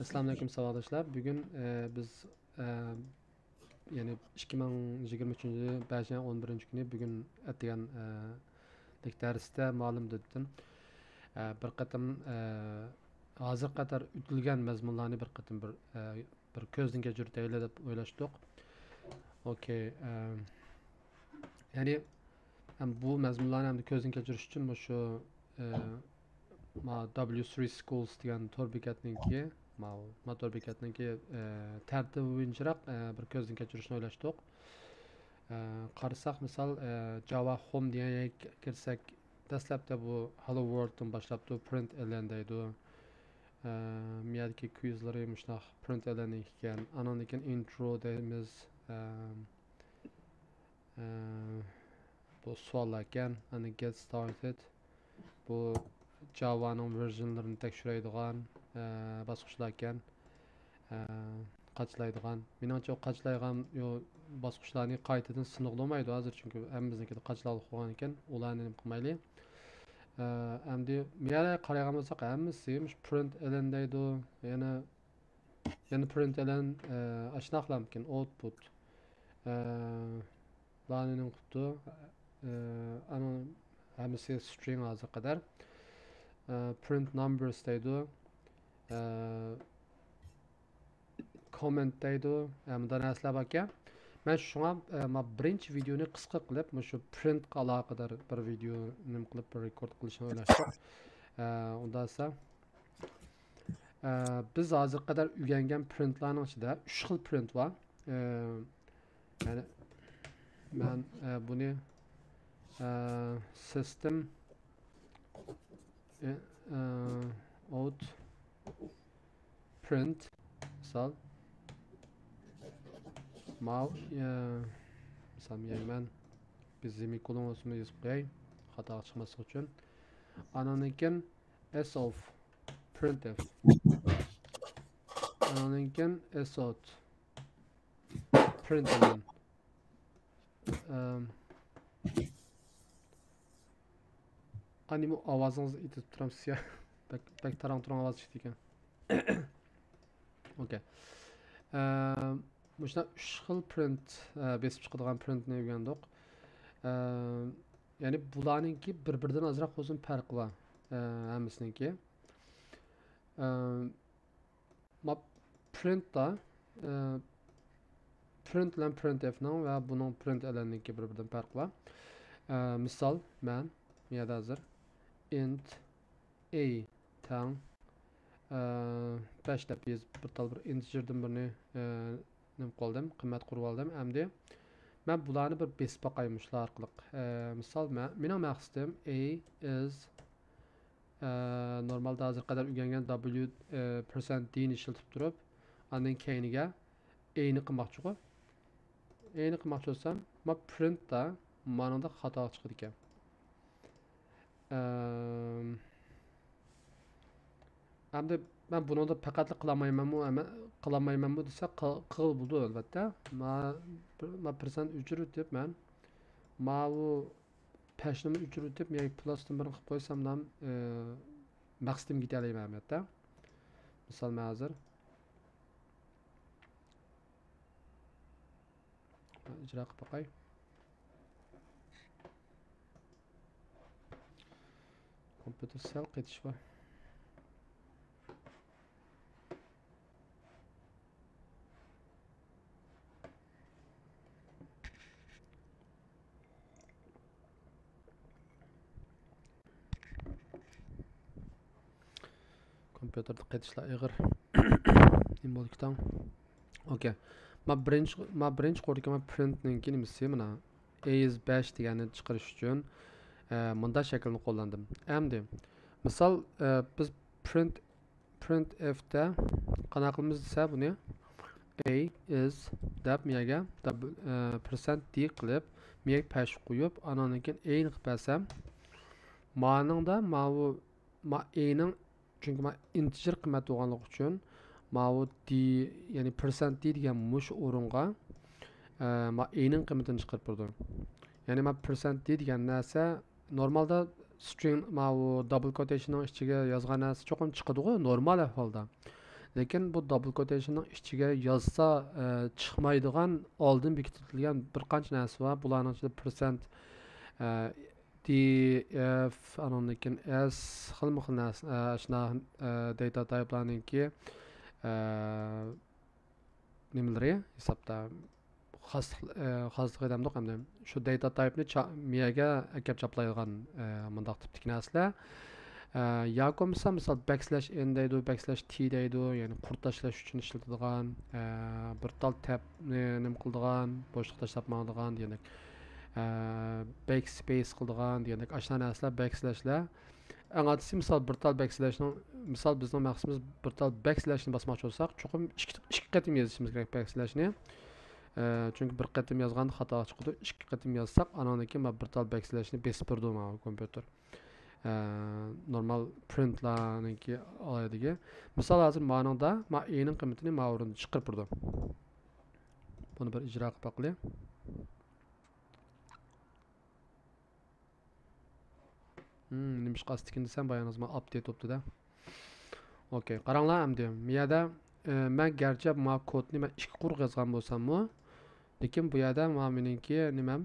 Assalomu alaykum savatdoshlar. Bugun biz e, ya'ni 2023 5 11 kuni bugun atgan darsda ma'lum etdim. Bir qatam hozir qatar o'tilgan mazmunlarni bir qatam bir ko'zdan kechiraylik deb o'ylashdik. Okey. Ya'ni bu mazmunlarni ham ko'zdan kechirish uchun shu W3 Schools degan tor bekatniki motor bekatniki tartibi bo'yincharoq bir ko'zdan kechirishni o'ylashdik. Qarasak misol Java Home degan kirsak dastlabda bu Hello World'dan boshlab print e'lon deydi. Miyadagi quizlari shunaqa print e'lon ekan. Andan keyin intro deymiz. Bu savollar ekan. Ana get started. Bu Java'nın versionlarini tekshiradigan bosqichlar ekan. Qaçlaydigan. Menimcha o qaçlaydigan yo bosqichlarni qaytadan sinog'lamaydi hozir chunki hammamiznikida qaçlab qo'ygan ekan. Ularni nima qilmayli. Endi miyada qaragan bo'lsak hammasi print e'lon deydi. Yana print e'lon ashnaqlamkin output. Ularning quttu ana hammasi string hozir qadar. Print numbers deydi. Comment deydi. Bunday narsalar bor ekan. Men shunga birinchi videoni qisqa qilib, shu print aloqador bir video nim qilib rekord qilishni o'ylashdim. Undasa biz hozir qadar o'rgangan printlarning ichida 3 xil print bor. Ya'ni men buni system out print misal misal men biz semikolon olsun yazıp koyayım hata çıkması için. Ananınkin s of printf. Ananınkin s out println. Animo avazınızı itip turam siyah. Bek taranturan avaz çıktı ekan. Okey. Muşna 3 xil print besib chiqadigan printni o'rgandik. Ya'ni bularninki bir-biridan ozroq o'zim farqi bor. Hammasiniki. Printda print bilan printfning va buning print e'lonniki bir-biridan farqi bor. Misol men miyada hozir int a tang 5 deb yozib bir tal bir integerdan birini nim qoldim, qiymat qurib oldim. Endi men bularni bir besib boqayım shular orqali. Misol mening maqsadim a is normalda hozir qadar o'rgangan w% d ni ishlatib turib, undan keyiniga a ni qilmoqchi-ku. A ni qilmoqchi bo'lsam, men printda manada xato chiqadi ekan. Endi ben bunu da faqatli qilolmaymanmi desa qil bo'ldi albatta. Ma persent o'chirib deb men bu pashnimni o'chirib deb men plusdan birini qilib qo'ysam ham maqsadim yeta olmayman albatta. Misol men hozir ijro qilib boqay. Kompüter sal qetish bor. Kompüterde qetishlar ig'ir. Nima bo'ldi tam? Okay. Ma birinchi qo'rqaman printning nimasi mana a is 5 deganni chiqarish uchun bunda shaklni qo'llandim. Endi misol biz printf da qanaqa qilamiz desa buni a is deb miyaga percent d qilib miyaga pash qo'yib andan keyin a ni qilib bersam ma'ningda ma a ning çünkü ma integer qiymat bo'lganligi uchun bu d ya'ni percent d degan mush o'ringa ma a ning qiymatini chiqarib turdim. Ya'ni ma percent d degan narsa normalda string bu double quotationning ichiga yozgan narsa cho'qim chiqadi-ku normal ahvolda. Lekin bu double quotationning ichiga yozsa chiqmaydigan oldin bekitilgan bir qancha narsa bor. Bularning ichida percent df anondan s xilma xil narsa shuna data type'larninki nimalari hisobda xoslik edamdiq hamda shu data type'ni miyaga akab chaplaydigan mundaq tipdagi narsalar yoki misol backslash n deydi, backslash t deydi, ya'ni qurt tashlash uchun ishlatadigan bir tal tabni nima qiladigan, bo'shliq tashlab mangdigan degandak backspace qiladigan degandak ashuna narsalar backslashlar. Eng asosiysi misol bir tal backslashning misol bizning maqsadimiz bir tal backslashni bosmoqchi bo'lsak, cho'qim ikki qatim yozishimiz kerak backslashni. Çünkü bir qatim yozganda xato chiqadi. Ikki qatim yozsak, andan keyin bir tal backslashni besib turdi kompyuter. Normal printlarniki olaydiga. Misol hozir meningda men a'ning qiymatini men o'rinda chiqarib turdim. Buni bir ijro qilib boqaylik. Nima qasdikin desam, bayonimiz men update o'tdi-da. Okay, qaranglar endi. Miyada men garchi bu kodni men ikki quruq yozgan bo'lsam-mu, lekin bu yerda meningki nimam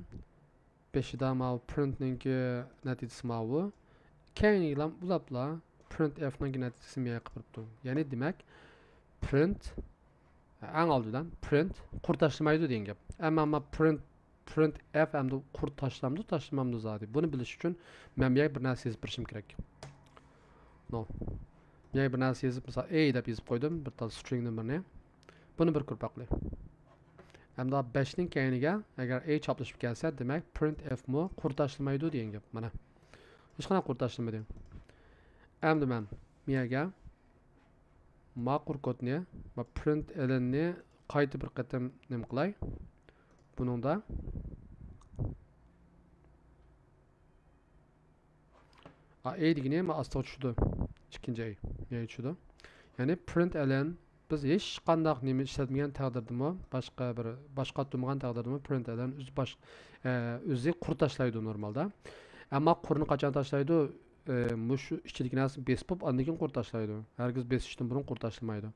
5da men printninki natijasi bu. Keyingilam ulapla printf ning natijasini miyaga qilib turibdi. Ya'ni demak print eng oldidan print qurt tashlamaydi degan gap. Ammo men printf hamda qurt tashlamamdi zodi. Buni bilish uchun men miyaga bir narsa yozib berishim kerak. No. Miyaga bir narsa yozib, misol a deb yozib qo'ydim, bir tal string numarni. Buni bir ko'rib boqaylik. Hamda 5 ning keyiniga agar a choplashib kelsa, demak printf mo qurt tashlamaydi degan gap. Mana hech qanaqa qurt tashlamaydi. Endi men miyaga ma'qul kodni va print elenni qayta bir qatam nima qilay? Buningda a degani men asta tushdi. Ikkinchi a miyaga tushdi. Ya'ni print elen biz hech qanday nima ishlatmagan taqdirdami, boshqa tutmagan taqdirdami print elen o'zi qurt tashlaydi normalda. Ammo qurni qachon tashlaydi? Mushu ichidagi narsani besib, undan keyin qurt tashlaydi. Hargiz besishdan burun qurt tashlamaydi.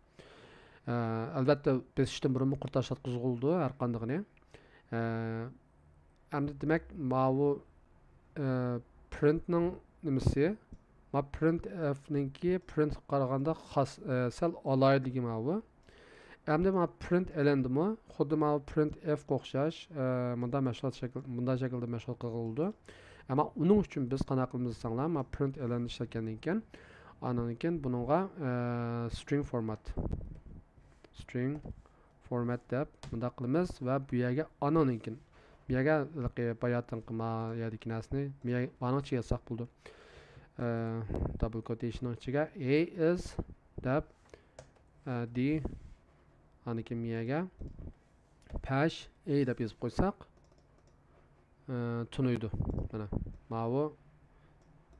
Albatta besishdan burun qurt tashlatqizildi har qandigini. Endi demak, bu printning nimasi? Ma printf ningki print qaraganda xos sal olaydigi bu. Endi men print elendimi? Xuddi men printf o'xshash bunda shaklda mashg'ul qilindi. Ama onun için biz qanaqa qilamiz desanglar, men print elenni ishlatgandan keyin, andan keyin buningga string format deb bunda qilamiz va bu yerga andan keyin bu yerga bayatdan qilma yerdagi narsani meningcha yozsak bo'ldi. Double quotation ichiga a is deb d andan keyin miyaga pash a deb yozib qo'ysak tunuydu. Mana bu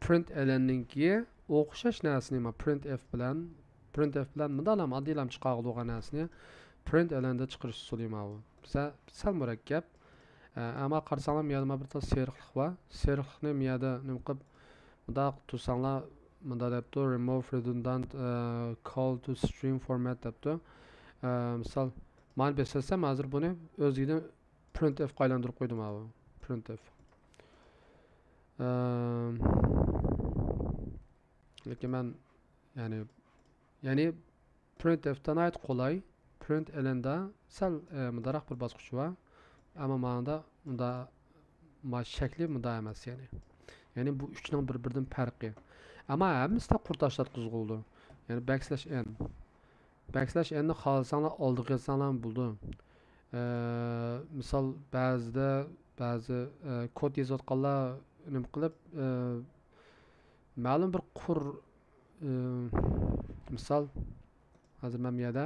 print elenninki o'xshash narsani men printf bilan bundalam addilam chiqaradigan narsani print elenda chiqarish usuli bu. Sal murakkab. Ammo qarasanglar miyada bir tal seriqlik bor. Seriqlikni miyada nima qilib bunda tursanglar bunda debdi remove redundant call to string format debdi. Misol men beslasam hozir buni o'zigidan printf qaylandirib qo'ydim bu. Printf. Lekin men yani printf'dan ayt qolay. Print elenda sal mudaraq bir bosqichi bor. Ammo menda unda shakli munda emas yani. Yani bu üçünün bir-biridan farqi. Ammo hammasi qurt tashlatqizildi. Yani backslash n. Backslash n'ni xohlasanglar oldiga yozsanglar bo'ldi. Misol ba'zi kod yozayotganlar nima qilib ma'lum bir misol hozir men miyada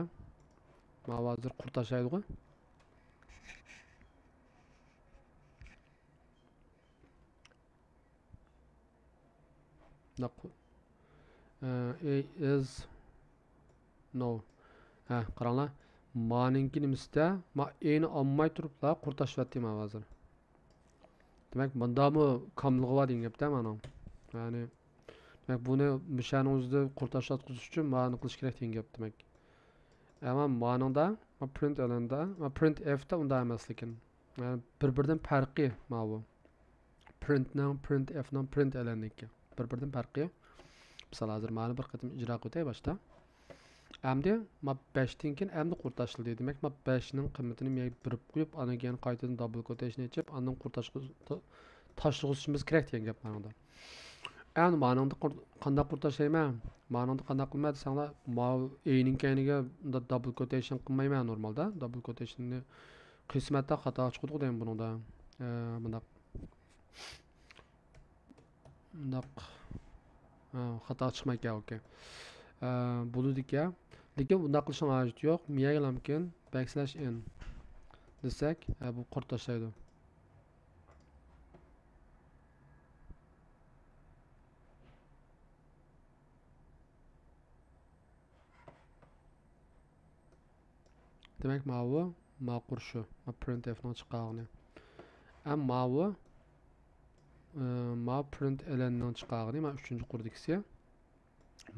hozir qurt tashlaydi-ku. Is no. Qaranglar. Meningki nimasida men a'ni olmay turiblar qurt tashlayaptim hozir. Demak, bundami kamligi bor degan gapda mana. Ya'ni demak buni mishanni o'zida qurt tashlatqizish uchun ma'ni qilish kerak degan gap demak. Ama manında, ma print elenda, ma print f'da unda emas lekin. Yani bir-biridan farqi ma bu. Printning, print f'ning, print elenniki. Bir-biridan farqi. Misal hozir mani bir qatim ijro qilay boshda. Endi ma 5 dan keyin endi qurtashildi. Demak, ma 5 ning qiymatini men birib qo'yib, ana keyin qaytadan double quotation ichib, andan tashlig'imiz kerak degan gap meningda. Endi meningda qanday qurtashlayman? Meningda qanday qilma desanglar, ma a'ning kayniga double quotation qilmayman normalda. Double quotationni qismatda xato chiqadi deyman buningda. Bundaq bundaq xato chiqmaydi, okey. Bo'ladi ekan. Lekin bunday qilishning hojati yo'q. Miyaga mumkin backslash n desak, bu qurtashlaydi. Demak, bu ma qurishi, ma printf ning chiqqani. Ammo bu ma print ln ning chiqqani, ma 3-chi qurdikisi.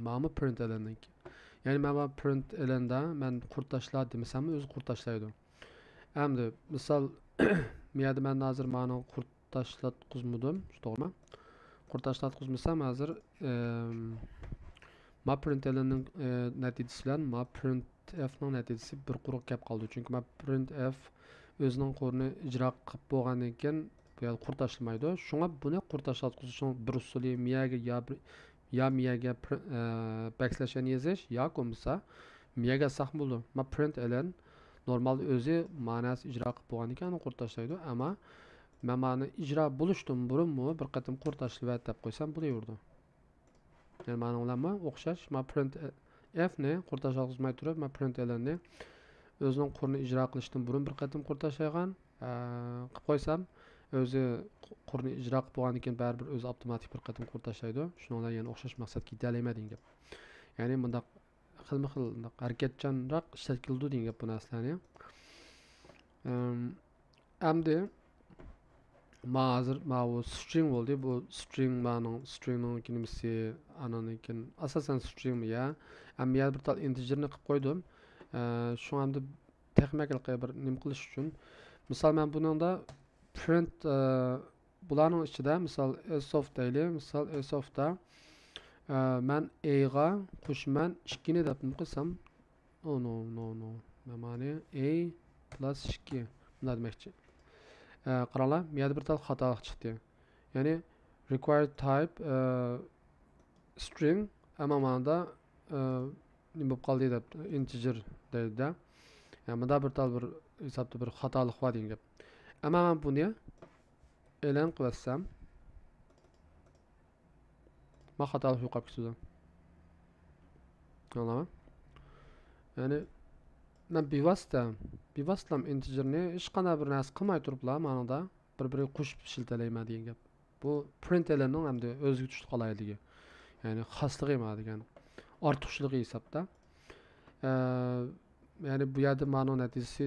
Ma'mi print lnniki. Ya'ni men print lnda men qurtashlar demasam o'zi qurtashlaydi. Endi misol miyada men hozir ma'ni qurtashlatqizmadim, to'g'rimi? Qurtashlatqizmasam hozir ma print lnning natijasi bilan ma print f ning natijasi bir quruq gap qoldi. Chunki ma print f o'zining qo'rini ijro qilib bo'lgandan keyin bu yerda qurtashlanmaydi. Shunga buni qurtashlatqizishning bir usuli miyaga ya miyaga backslash n yozish yoki bo'lmasa miyaga saq bo'ldi. Ma print ln normal o'zi ma'nosi ijro qilib bo'lgandan keyin qurtashlaydi, ammo men ma'ni ijro bo'lishdan burunmi bir qatim qurtashlaydi deb qo'ysam bo'laverdi. Yani ma'ni bilanmi o'xshash. Ma print f ni qurtashlatqizmay turib, ma print ln ni o'zining qo'rini ijro qilishdan burun bir qatim qurtashlaygan qilib qo'ysam, o'zi qo'rini ijro qilib bo'lgandan keyin baribir o'zi avtomatik bir qatim qurtashlaydi. Shuning bilan yana o'xshash maqsadga yeta olmaydi degan gap. Ya'ni bundaq xilma-xil harakatchanroq ishlatildi degan gap bu narsalarni. Endi ma hozir bu string bo'ldi. Bu string stringning nimasi ananikin asosan string ya. Ammo yana bir tal integerni qilib qo'ydim. Shu hamda texnikal bir nim qilish uchun. Misol men buningda print bularning ichida misol sof deyli. Misol sofda men a ga qo'shman 2 ni deb qo'ysam, no. Ma'ni a plus 2 bunday demoqchi. Qaranglar, bu yerda bir tal xatolik chiqdi. Ya'ni required type string ammo ma'noda nima bo'lib qoldi deb integer deydi-da. Yani bunda bir tal bir hisobda bir xatolik bor degan gap. Ammo men buni e'lon qilsam, ma xatolik yo'qolib ketadi. Anladingmi? Ya'ni men bevosita integerni hech qanday bir narsa qilmay turiblar ma'noda bir-biriga qo'shib ishiltalayman degan gap. Bu print lnning hamda o'ziga tushib qolayligi. Ya'ni xosligi emas degan. Ortiqchiligi hisobda. Yani bu yerda ma'no natijasi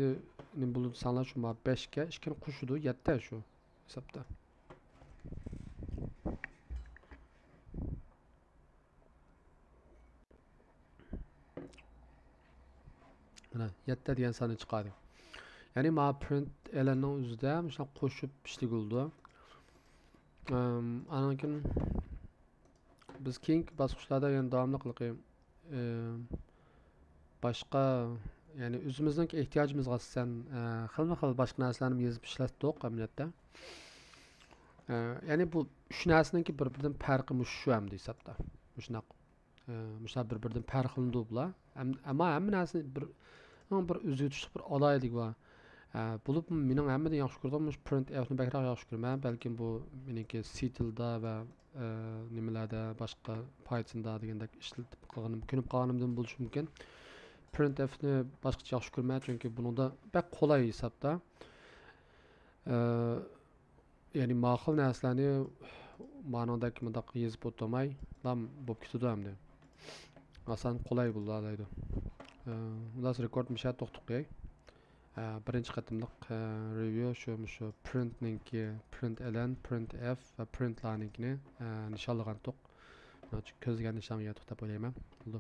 nima bo'ldi sanlar shu 5 ga 2 ni qo'shidi 7 shu hisobda. Mana 7 degan soni chiqadi. Ya'ni ma print lnning o'zida shunday qo'shib ishligildi. Anakin biz keyingi bosqichlarda yana davomli qilib boshqa yani o'zimizning ehtiyojimizga asosan xilma-xil boshqa narsalarni yozib ishlatdik amaliyotda. Yani bu uch narsaniki bir-biridan farqi shu ham hisobda. Shunaq bir-biridan farqlandi bular. Ammo hamma narsa bir o'ziga tushib bir olaylik bor. Bo'lib mening hammadan yaxshi ko'rdim print f ni bakroq yaxshi ko'raman. Balkim bu meniki C tilda va nimalarda boshqa Pythonda degandek ishlatib qolganim, ko'nib qolganimdan bo'lishi mumkin. Printf ni boshqacha yaxshi ko'raman chunki buningda bak qulay hisobda. Ya'ni ma'qul narsalarni ma'nodagi mundaq yozib o'tmay, ham bo'lib ketadi hamda. Asan qulay bo'ladi. Ular rekord misha to'xtib birinchi qatimliq review shu printninki print ln, print f va printlarninkini nishonlagan to'q. Ko'zga nishonga to'xtab o'ylayman. Bo'ldi.